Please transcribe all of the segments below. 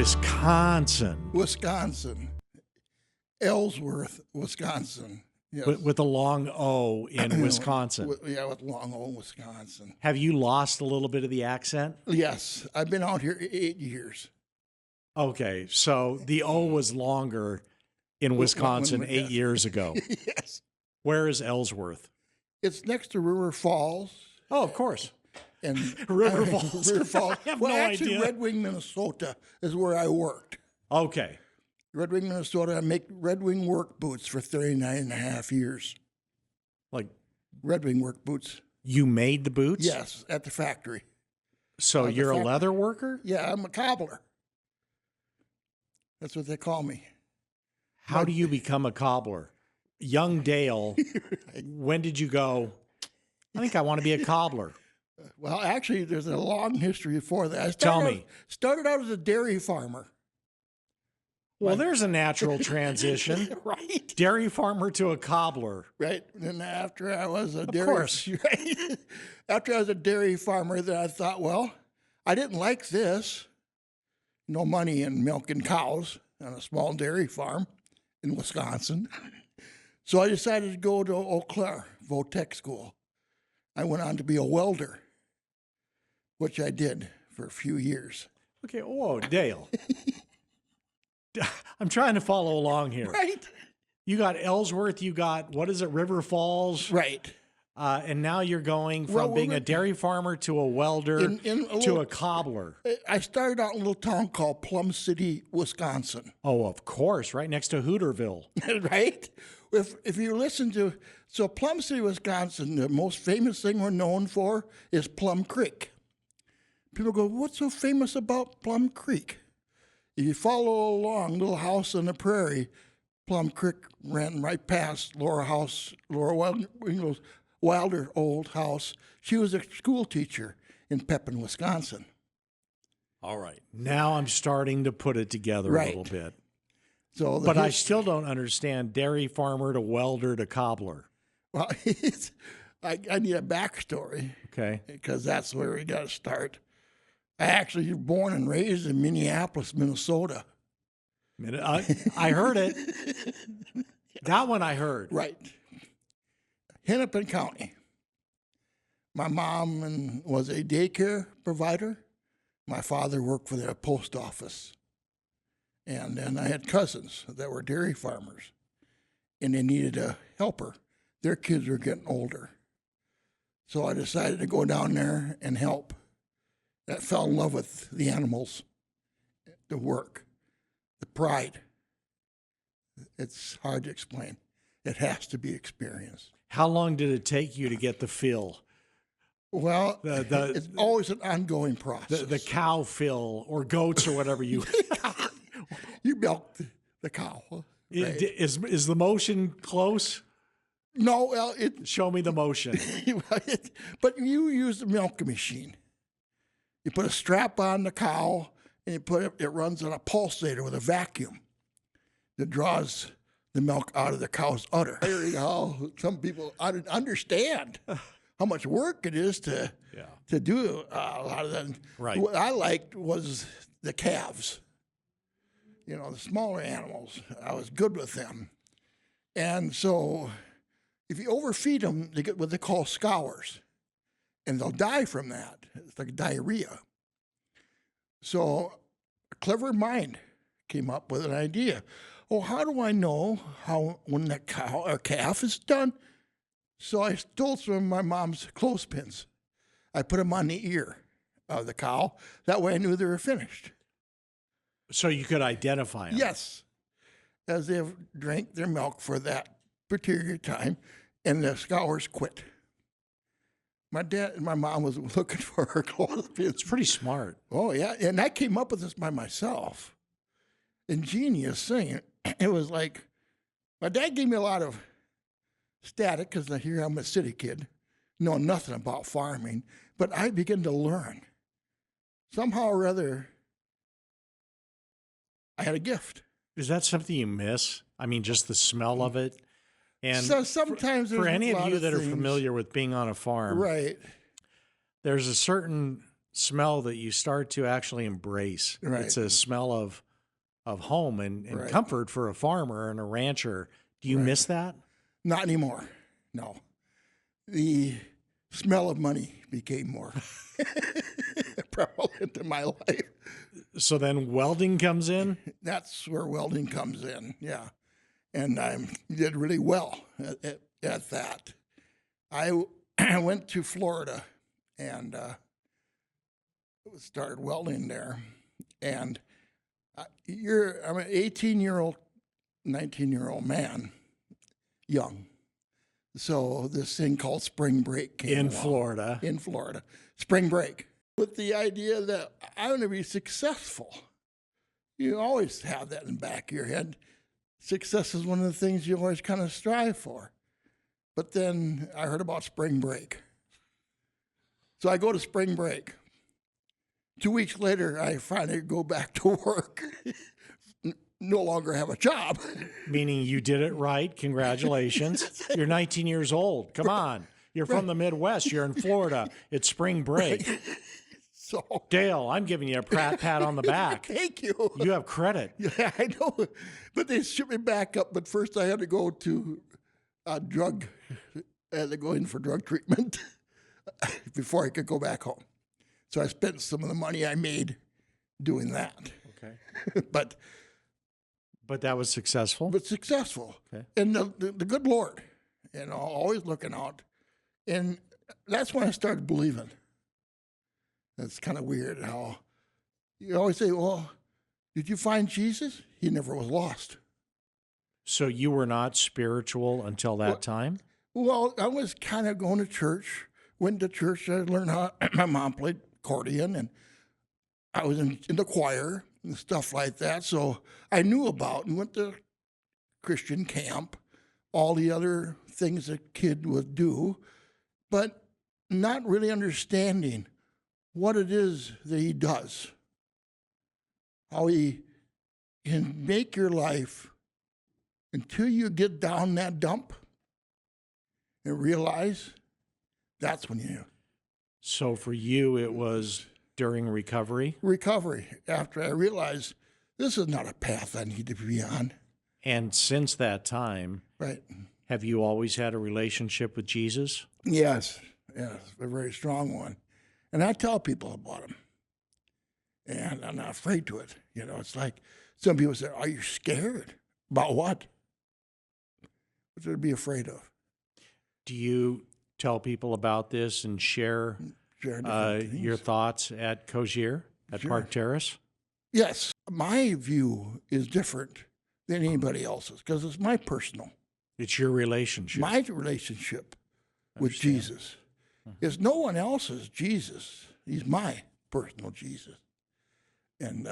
Wisconsin. Wisconsin. Ellsworth, Wisconsin. Yes. With a long O in Wisconsin. With long O in Wisconsin. Have you lost a little bit of the accent? Yes. I've been out here 8 years. Okay. So the O was longer in Wisconsin 8 years ago. Yes. Where is Ellsworth? It's next to River Falls. Oh, of course. And River Falls. River Falls. I have well, no actually, idea. Red Wing, Minnesota is where I worked. Okay. Red Wing, Minnesota. I make Red Wing work boots for 39 and a half years. Like Red Wing work boots. you made the boots? Yes, at the factory. So you're a leather worker? Yeah, I'm a cobbler. That's what they call me. How do you become a cobbler? Young Dale, when did you go, I think I want to be a cobbler? Well, actually, there's a long history before that. Tell me. Started out as a dairy farmer. Well, there's a natural transition. Right. Dairy farmer to a cobbler. Right. And after I was a Of dairy course. Right? After I was a dairy farmer, then I thought, well, I didn't like this. No money in milking cows on a small dairy farm in Wisconsin. So I decided to go to Eau Claire, Votech school. I went on to be a welder, which I did for a few years. Okay, whoa, Dale. I'm trying to follow along here. Right. You got Ellsworth, you got, what is it, River Falls? Right. And now you're going from being a dairy farmer to a welder to a cobbler. I started out in a little town called Plum City, Wisconsin. Oh, of course, right next to Hooterville. Right? If you listen to, so Plum City, Wisconsin, the most famous thing we're known for is Plum Creek. People go, what's so famous about Plum Creek? If you follow along, little house on the prairie, Plum Creek ran right past Laura Wilder old house. She was a school teacher in Pepin, Wisconsin. All right. Now I'm starting to put it together a little bit. So, but I still don't understand dairy farmer to welder to cobbler. Well, I need a backstory. Okay. Because that's where we got to start. I actually was born and raised in Minneapolis, Minnesota. I heard it. That one I heard. Right. Hennepin County. My mom was a daycare provider. My father worked for the post office. And then I had cousins that were dairy farmers, and they needed a helper. Their kids were getting older. So I decided to go down there and help. I fell in love with the animals, the work, the pride. It's hard to explain. It has to be experienced. How long did it take you to get the feel? Well, it's always an ongoing process. The cow fill or goats or whatever you... You milk the cow. Right? Is the motion close? No, well, show me the motion. But you use the milking machine. You put a strap on the cow, and it runs on a pulsator with a vacuum that draws the milk out of the cow's udder. Some people understand how much work it is to do a lot of that. Right. What I liked was the calves. You know, the smaller animals. I was good with them. And so if you overfeed them, they get what they call scours. And they'll die from that. It's like diarrhea. So a clever mind came up with an idea. Oh, how do I know when that cow or calf is done? So I stole some of my mom's clothespins. I put them on the ear of the cow. That way I knew they were finished. So you could identify them? Yes. As they drank their milk for that particular time, and the scours quit. My dad and my mom was looking for her clothespins. It's pretty smart. Oh, yeah. And I came up with this by myself. Ingenious thing. It was like, my dad gave me a lot of static because here I'm a city kid, know nothing about farming, but I began to learn. Somehow or other, I had a gift. Is that something you miss? I mean, just the smell of it? And so sometimes for any of you that things. are familiar with being on a farm, right? There's a certain smell that you start to actually embrace. Right. It's a smell of home and Right. comfort for a farmer and a rancher. Do you Right. miss that? Not anymore. No. The smell of money became more prevalent in my life. So then welding comes in? That's where welding comes in, yeah. And I did really well at that. I went to Florida and started welding there. And I'm an 18-year-old, 19-year-old man, young. So this thing called spring break came In along. Florida. In Florida. Spring break. With the idea that I'm going to be successful. You always have that in the back of your head. Success is one of the things you always kind of strive for. But then I heard about spring break. So I go to spring break. 2 weeks later, I finally go back to work. No longer have a job. Meaning you did it right. Congratulations. You're 19 years old. Come on. You're from the Midwest. You're in Florida. It's spring break. So Dale, I'm giving you a pat on the back. thank you. You have credit. Yeah, I know. But they shipped me back up. But first I had to go to I had to go in for drug treatment before I could go back home. So I spent some of the money I made doing that. Okay. But that was successful. successful. Okay. And the good Lord, always looking out. And that's when I started believing. That's kind of weird how you always say, well, did you find Jesus? He never was lost. So you were not spiritual until that time? Well, I was kind of going to church. Went to church. I learned how my mom played accordion, and I was in the choir and stuff like that. So I knew about and went to Christian camp, all the other things a kid would do, but not really understanding what it is that he does, how he can make your life until you get down that dump and realize that's when you So for you, it was during recovery? recovery after I realized this is not a path I need to be on. And since that time, Right. have you always had a relationship with Jesus? Yes, a very strong one. And I tell people about him. And I'm not afraid to it. It's like some people say, are you scared? About what? What should I be afraid of? Do you tell people about this and share Share different things. your thoughts at Cogir, at Sure. Park Terrace? Yes, my view is different than anybody else's because it's my personal. It's your relationship. My relationship with Understand. Jesus is no one else's Jesus. He's my personal Jesus. And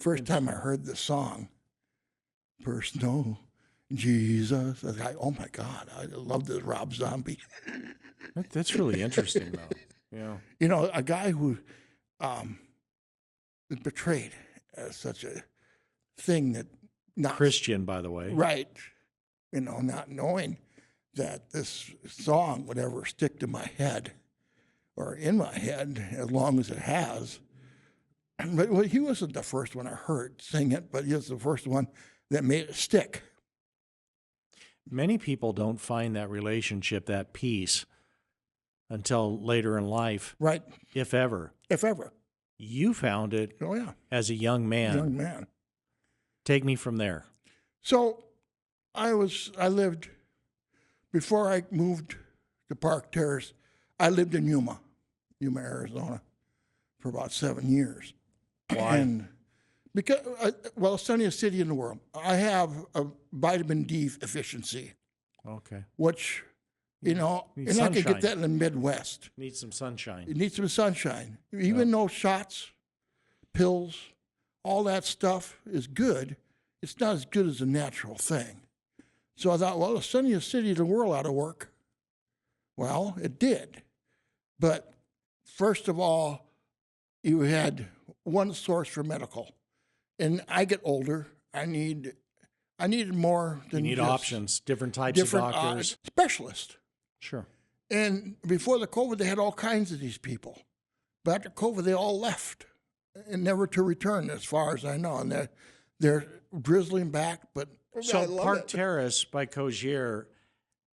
first time I heard the song, Personal Jesus, I was like, oh my God, I love this Rob Zombie. That's really interesting, though. Yeah. A guy who was betrayed as such a thing that not Christian, by the way. right, not knowing that this song would ever stick to my head or in my head as long as it has. But he wasn't the first one I heard sing it, but he was the first one that made it stick. Many people don't find that relationship, that peace, until later in life, Right. if ever. If ever. You found it Oh, yeah. as a young man. Young man. Take me from there. So I lived, before I moved to Park Terrace, I lived in Yuma, Arizona, for about 7 years. Why? And because, sunniest city in the world. I have a vitamin D deficiency, Okay. which, Need and I could sunshine. get that in the Midwest. Need some sunshine. It needs some sunshine. Even though shots, pills, all that stuff is good, it's not as good as a natural thing. So I thought, well, the sunniest city in the world ought to work. Well, it did. But first of all, you had one source for medical. And I get older. I needed more You than need just options, different types different of doctors. specialists. Sure. And before the COVID, they had all kinds of these people. But after COVID, they all left and never to return, as far as I know. And they're drizzling back. But I So love Park it. Terrace by Cogir,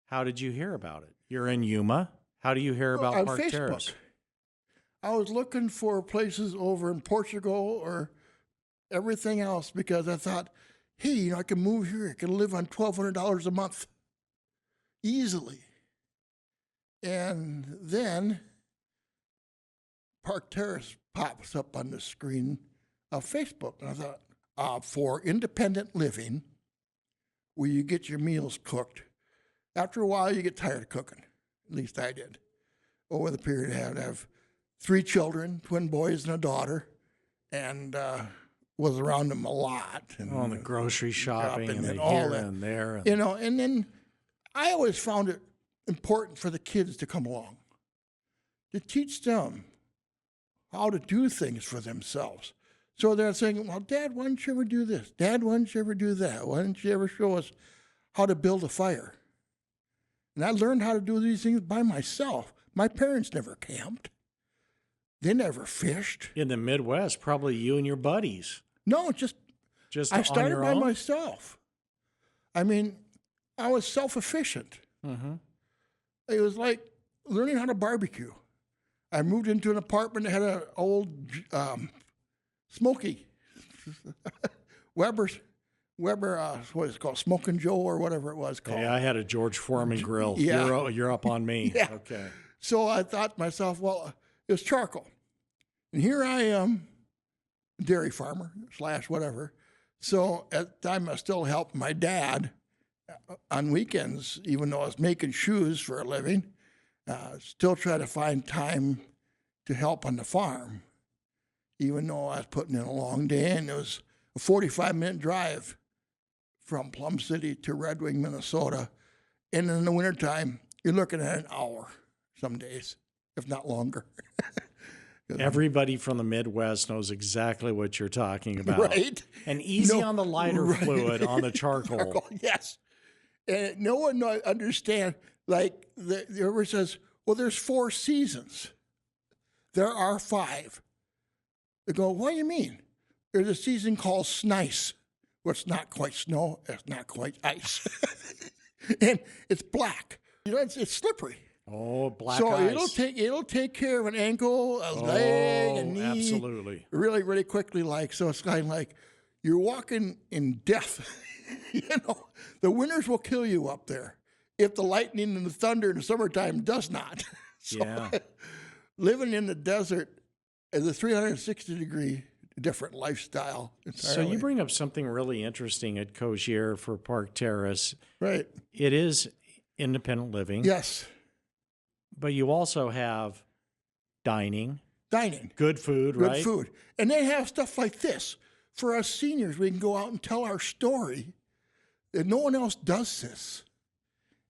how did you hear about it? You're in Yuma. How do you hear about On Park Facebook. Terrace? I was looking for places over in Portugal or everything else because I thought, hey, you know, I can move here. I can live on $1,200 a month easily. And then Park Terrace pops up on the screen of Facebook. And I thought, for independent living, where you get your meals cooked, after a while you get tired of cooking. At least I did. Over the period I have 3 children, twin boys and a daughter, and was around them a lot. And Oh, the grocery shopping and the all here that. and there. You know, and then I always found it important for the kids to come along, to teach them how to do things for themselves. So they're saying, well, Dad, why don't you ever do this? Dad, why don't you ever do that? Why don't you ever show us how to build a fire? And I learned how to do these things by myself. My parents never camped. They never fished. In the Midwest, probably you and your buddies. No, just I on started your by own? myself. I mean, I was self-efficient. Mm-hmm. It was like learning how to barbecue. I moved into an apartment that had an old smoky Weber, what is it called, Smoking Joe or whatever it was called. Yeah, I had a George Foreman grill. Yeah. You're up on me. Yeah. Okay. So I thought to myself, well, it was charcoal. And here I am, dairy farmer / whatever. So at the time I still helped my dad on weekends, even though I was making shoes for a living, still try to find time to help on the farm, even though I was putting in a long day. And it was a 45-minute drive from Plum City to Red Wing, Minnesota. And in the wintertime, you're looking at an hour some days, if not longer. Everybody from the Midwest knows exactly what you're talking about. Right? And easy No, on the lighter right. fluid on the charcoal. Yes. And no one understands, like, everybody says, well, there's 4 seasons. There are 5. They go, what do you mean? There's a season called snice, where it's not quite snow, it's not quite ice. And it's black. You know, it's slippery. Oh, black So ice. it'll take care of an ankle, a leg, a knee. Absolutely. Really, really quickly. Like, so it's kind of like you're walking in death. You know, the winters will kill you up there if the lightning and the thunder in the summertime does not. So Yeah. living in the desert is a 360-degree different lifestyle entirely. So you bring up something really interesting at Cogir for Park Terrace. Right. It is independent living. Yes. But you also have dining, Dining. good food, Good right? food. And they have stuff like this. For us seniors, we can go out and tell our story. And no one else does this.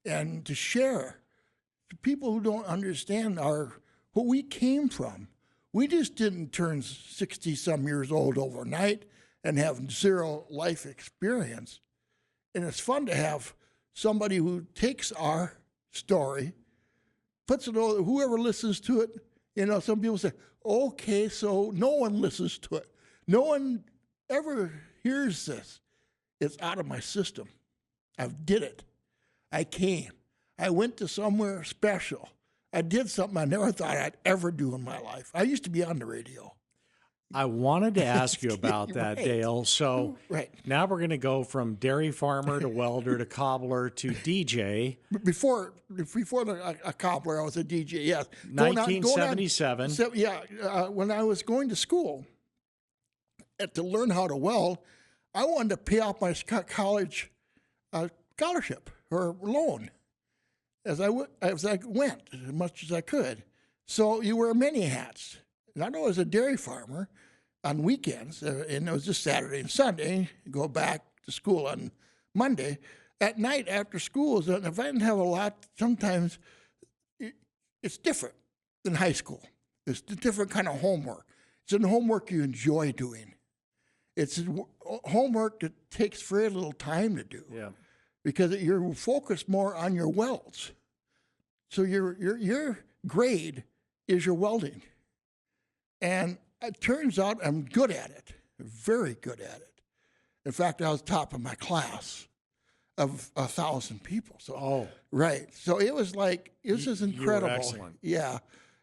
And to share to people who don't understand what we came from. We just didn't turn 60-some years old overnight and have 0 life experience. And it's fun to have somebody who takes our story, puts it over, whoever listens to it. You know, some people say, okay, so no one listens to it. No one ever hears this. It's out of my system. I did it. I came. I went to somewhere special. I did something I never thought I'd ever do in my life. I used to be on the radio. I wanted to ask you about that, Right. Dale. So Right. now we're going to go from dairy farmer to welder to cobbler to DJ. Before a cobbler, I was a DJ, yes. 1977. When I was going to school to learn how to weld, I wanted to pay off my college scholarship or loan as I went, as much as I could. So you wear many hats. And I know as a dairy farmer on weekends, and it was just Saturday and Sunday, go back to school on Monday. At night after school, if I didn't have a lot, sometimes it's different than high school. It's a different kind of homework. It's an homework you enjoy doing. It's homework that takes very little time to do. Yeah. Because you're focused more on your welds. So your grade is your welding. And it turns out I'm good at it, very good at it. In fact, I was top of my class of 1,000 people. So, right. So it was like, this is incredible. You were excellent. Yeah.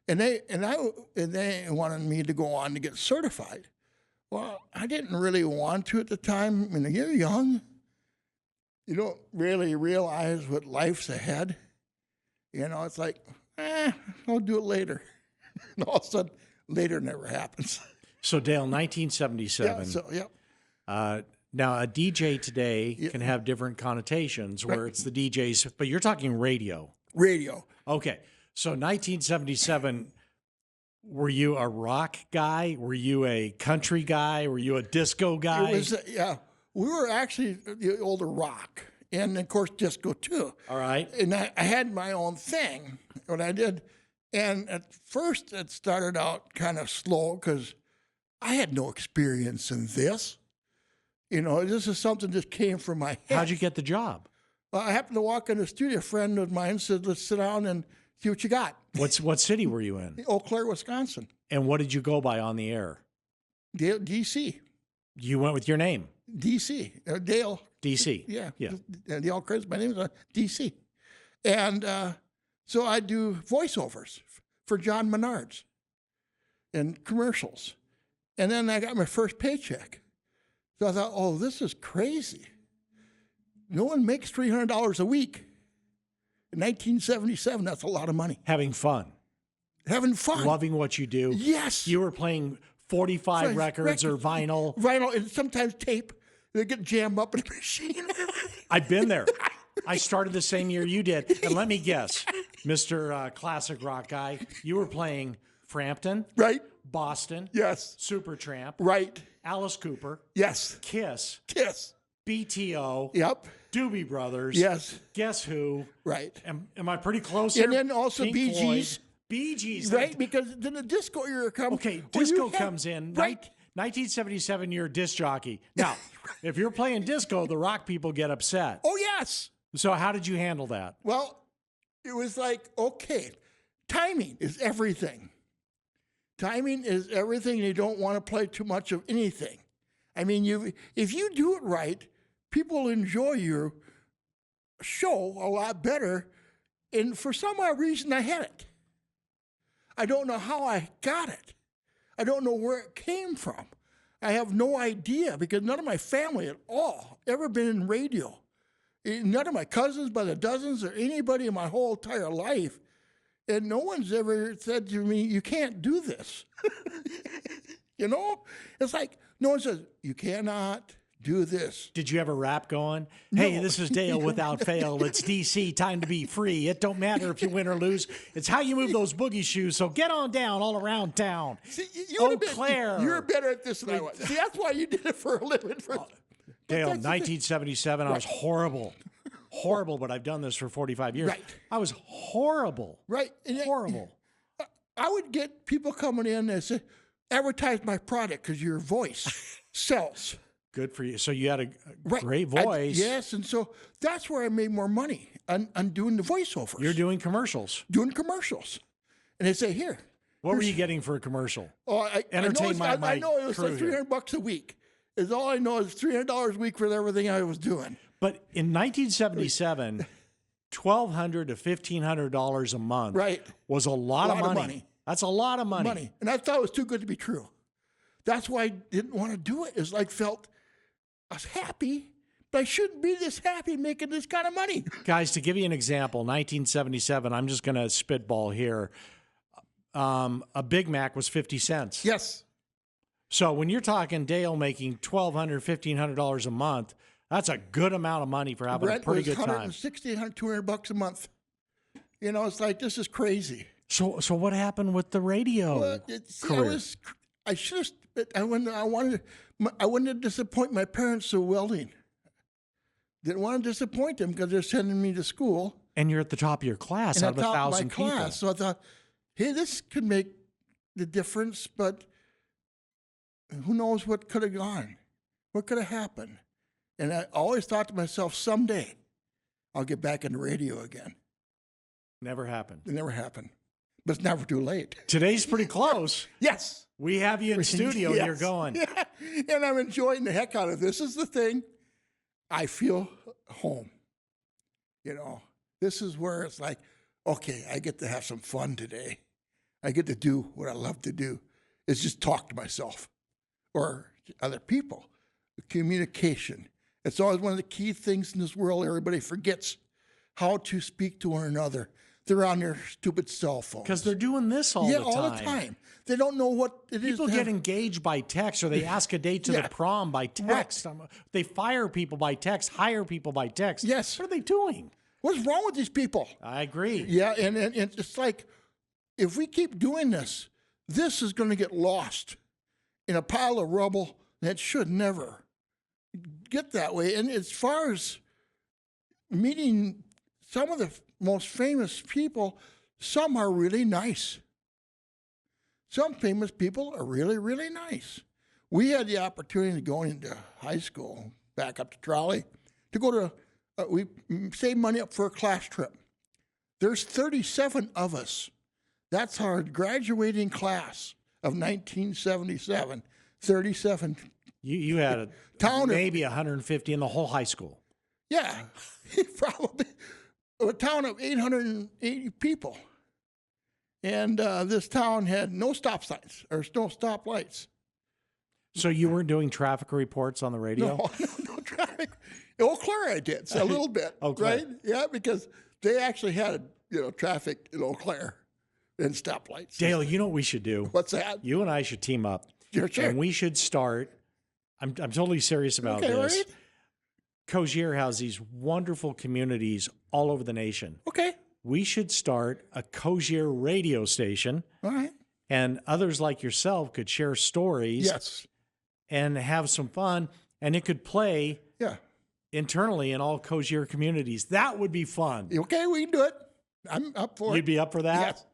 And they wanted me to go on to get certified. Well, I didn't really want to at the time. I mean, you're young. You don't really realize what life's ahead. You know, it's like, I'll do it later. And all of a sudden, later never happens. So, Dale, 1977. Yeah, so, yeah. Now, a DJ today can have different connotations where it's the DJs, but you're talking radio. Radio. Okay. So, 1977, were you a rock guy? Were you a country guy? Were you a disco guy? It was, yeah. We were actually the older rock and, of course, disco, too. All right. And I had my own thing, what I did. And at first, it started out kind of slow because I had no experience in this. You know, this is something that came from my head. How'd you get the job? I happened to walk in the studio. A friend of mine said, let's sit down and see what you got. What city were you in? Eau Claire, Wisconsin. And what did you go by on the air? D.C. You went with your name? D.C. Dale. D.C. Yeah. Yeah. Dale Chris. My name is D.C. And so I do voiceovers for John Menard's and commercials. And then I got my first paycheck. So I thought, oh, this is crazy. No one makes $300 a week. In 1977, that's a lot of money. Having fun. Having fun. Loving what you do. Yes. You were playing 45 records or vinyl. Vinyl and sometimes tape. They get jammed up in the machine. I've been there. I started the same year you did. And let me guess, Mr. Classic Rock Guy, you were playing Frampton. Right. Boston. Yes. Supertramp. Right. Alice Cooper. Yes. Kiss. Kiss. BTO. Yep. Doobie Brothers. Yes. Guess Who. Right. Am I pretty close here? And then also Pink Bee Floyd. Gees. Bee Gees. Right, because then the disco era comes. Okay, disco comes in. Right. 1977, you're a disc jockey. Now, if you're playing disco, the rock people get upset. Oh, yes. So how did you handle that? Well, it was like, okay, timing is everything. Timing is everything. You don't want to play too much of anything. I mean, if you do it right, people enjoy your show a lot better. And for some odd reason, I had it. I don't know how I got it. I don't know where it came from. I have no idea because none of my family at all ever been in radio. None of my cousins by the dozens or anybody in my whole entire life. And no one's ever said to me, you can't do this. You know? It's like no one says, you cannot do this. Did you ever rap going? Hey, No. this is Dale without fail. It's DC, time to be free. It don't matter if you win or lose. It's how you move those boogie shoes. So get on down all around town. See, Eau Claire. You're better at this than I was. See, that's why you did it for a living. Dale, 1977, I was horrible. Horrible, but I've done this for 45 years. Right. I was horrible. Right. And Horrible. I would get people coming in and say, advertise my product because your voice sells. Good for you. So you had a Right. great voice. Yes, and so that's where I made more money on doing the voiceovers. You're doing commercials. doing commercials. And they say, here. What were you getting for a commercial? Oh, I Entertain know my I know it was crew like here. $300 a week. Is all I know is $300 a week for everything I was doing. But in 1977, $1,200 to $1,500 a month Right. was a lot of money. money. That's a lot of money. And I thought it was too good to be true. That's why I didn't want to do it. It's like felt I was happy, but I shouldn't be this happy making this kind of money. Guys, to give you an example, 1977, I'm just going to spitball here. A Big Mac was 50 cents. Yes. So when you're talking Dale making $1,200, $1,500 a month, that's a good amount of money for having Rent a pretty was good time. $160, $200 a month. You know, it's like, this is crazy. So what happened with the radio Well, career? I should have. I wanted to disappoint my parents so welding. Didn't want to disappoint them because they're sending me to school. And you're at the top of your class And out of I taught 1,000 my people. class. So I thought, hey, this could make the difference, but who knows what could have gone? What could have happened? And I always thought to myself, someday I'll get back into radio again. Never happened. It never happened. but it's never too late. Today's pretty close. Yes. We have you in studio and you're Yes. going. Yeah. And I'm enjoying the heck out of this. Is the thing. I feel home. You know, this is where it's like, okay, I get to have some fun today. I get to do what I love to do. Is just talk to myself or to other people. Communication. It's always one of the key things in this world. Everybody forgets how to speak to one another. They're on their stupid cell phones. Because they're doing this all the time. all the time. They don't know what it is. People get engaged by text, or they ask a date to the prom by text. They fire people by text, hire people by text. Yes. What are they doing? What's wrong with these people? I agree. Yeah, and it's like, if we keep doing this, this is going to get lost in a pile of rubble that should never get that way. And as far as meeting some of the most famous people, some are really nice. Some famous people are really, really nice. We had the opportunity to go into high school, back up to Trolley, to go to, we saved money up for a class trip. There's 37 of us. That's our graduating class of 1977. 37. You had a Town of- maybe 150 in the whole high school. Yeah, probably a town of 880 people. And this town had no stop signs or no stop lights. So you weren't doing traffic reports on the radio? No traffic. Eau Claire I did, so a little bit, Eau Claire. right? Yeah, because they actually had, traffic in Eau Claire and stoplights. Dale, you know what we should do? What's that? You and I should team up. Sure. And we should start. I'm totally serious about this. Right? Cogir has these wonderful communities all over the nation. Okay. We should start a Cogir radio station, All right. and others like yourself could share stories Yes. and have some fun, and it could play Yeah. internally in all Cogir communities. That would be fun. Okay, we can do it. I'm up for You'd it. be up for that? Yes.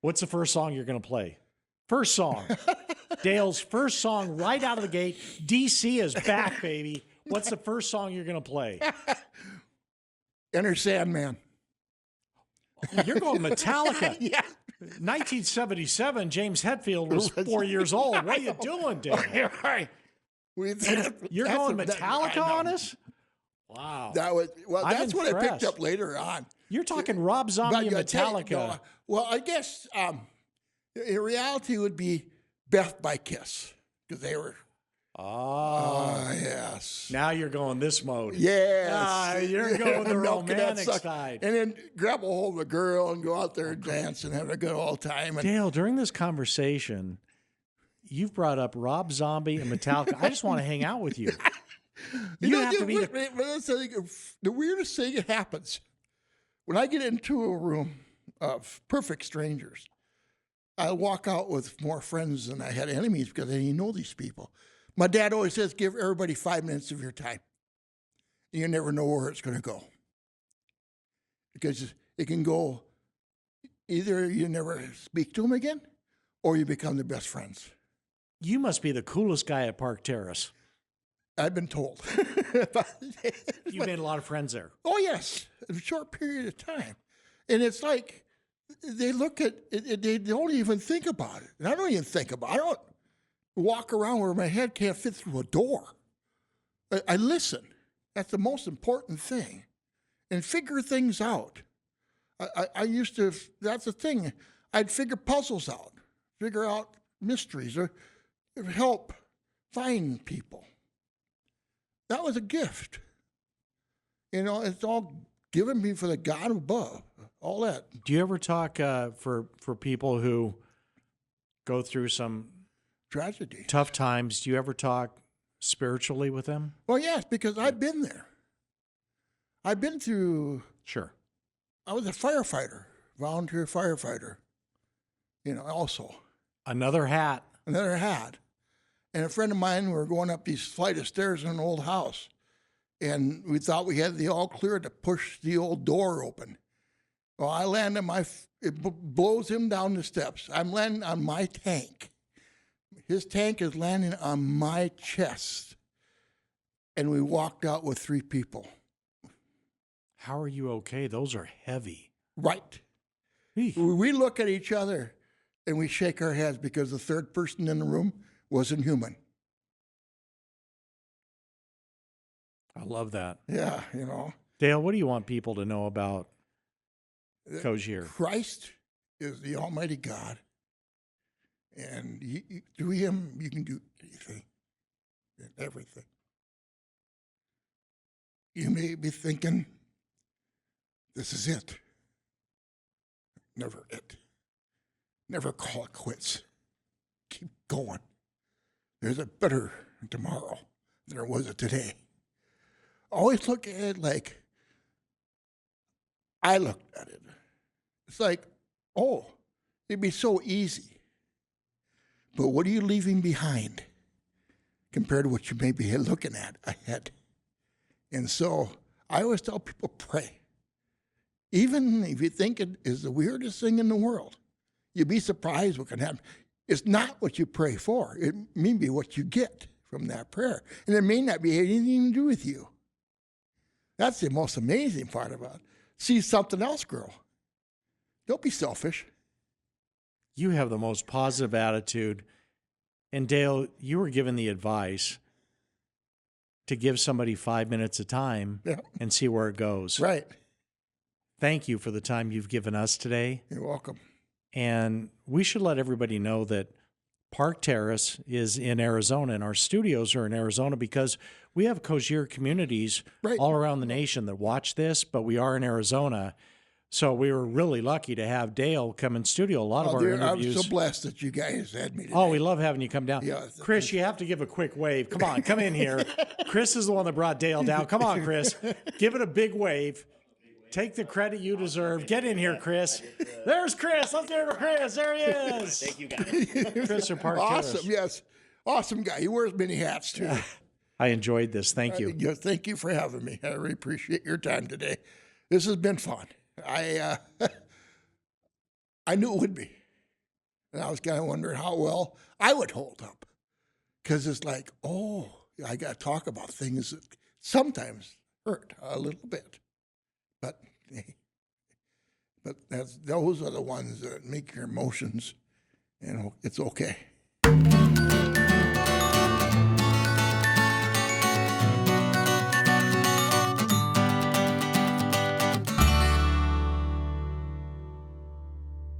What's the first song you're going to play? First song. Dale's first song right out of the gate. DC is back, baby. What's the first song you're going to play? Enter Sandman. You're going Metallica. Yeah. 1977, James Hetfield was 4 years old. What are you doing, Dale? All right. You're going Metallica on us? Wow. That's what I picked impressed. up later on. You're talking Rob Zombie and But, Metallica. well, I guess in reality would be Beth by Kiss, because they were. Oh, Yes. now you're going this mode. Yes. You're going the Milking that romantic sucker. side. And then grab a hold of a girl and go out there and dance and have a good old time. And Dale, during this conversation, you've brought up Rob Zombie and Metallica. I just want to hang out with you. You have to be the weirdest thing that happens when I get into a room of perfect strangers. I walk out with more friends than I had enemies because I didn't know these people. My dad always says, give everybody 5 minutes of your time. You never know where it's going to go. Because it can go, either you never speak to them again, or you become the best friends. You must be the coolest guy at Park Terrace. I've been told. You made a lot of friends there. Oh, yes, in a short period of time. And it's like, they look at it, they don't even think about it. And I don't even think about it. I don't walk around where my head can't fit through a door. I listen. That's the most important thing. And figure things out. I used to, that's the thing. I'd figure puzzles out, figure out mysteries, or help find people. That was a gift. It's all given me for the God above. All that. Do you ever talk for people who go through some Tragedy. tough times? Do you ever talk spiritually with them? Well, yes, because I've been there. I've been through, Sure. I was a firefighter, volunteer firefighter, also. Another hat. Another hat. And a friend of mine, we were going up these flight of stairs in an old house, and we thought we had the all clear to push the old door open. Well, I land on it blows him down the steps. I'm landing on my tank. His tank is landing on my chest. And we walked out with 3 people. How are you okay? Those are heavy. Right. We look at each other and we shake our heads because the third person in the room wasn't human. I love that. Yeah, you know. Dale, what do you want people to know about Cogir? Christ is the Almighty God. And through him, you can do anything and everything. You may be thinking, this is it. Never it. Never call it quits. Keep going. There's a better tomorrow than there was a today. Always look at it like I looked at it. It's like, oh, it'd be so easy. But what are you leaving behind compared to what you may be looking at ahead? And so I always tell people, pray. Even if you think it is the weirdest thing in the world, you'd be surprised what can happen. It's not what you pray for. It may be what you get from that prayer. And it may not be anything to do with you. That's the most amazing part about it. See something else grow. Don't be selfish. You have the most positive attitude. And Dale, you were given the advice to give somebody 5 minutes of time and see where it goes. Right. Thank you for the time you've given us today. You're welcome. And we should let everybody know that Park Terrace is in Arizona, and our studios are in Arizona because we have Cogir communities all around the nation that watch this, but we are in Arizona. So we were really lucky to have Dale come in studio. A lot of our interviews. I'm so blessed that you guys had me today. Oh, we love having you come down. Yeah, Chris, you have to give a quick wave. Come on, come in here. Chris is the one that brought Dale down. Come on, Chris. Give it a big wave. Take the credit you deserve. Get in here, Chris. There's Chris. Let's get it for Chris. There he is. Thank you, guys. Chris from Park Awesome, Terrace. yes. Awesome guy. He wears many hats, too. I enjoyed this. Thank you. Thank you for having me. I really appreciate your time today. This has been fun. I knew it would be. And I was kind of wondering how well I would hold up. Because it's like, oh, I got to talk about things that sometimes hurt a little bit. But those are the ones that make your emotions, it's okay.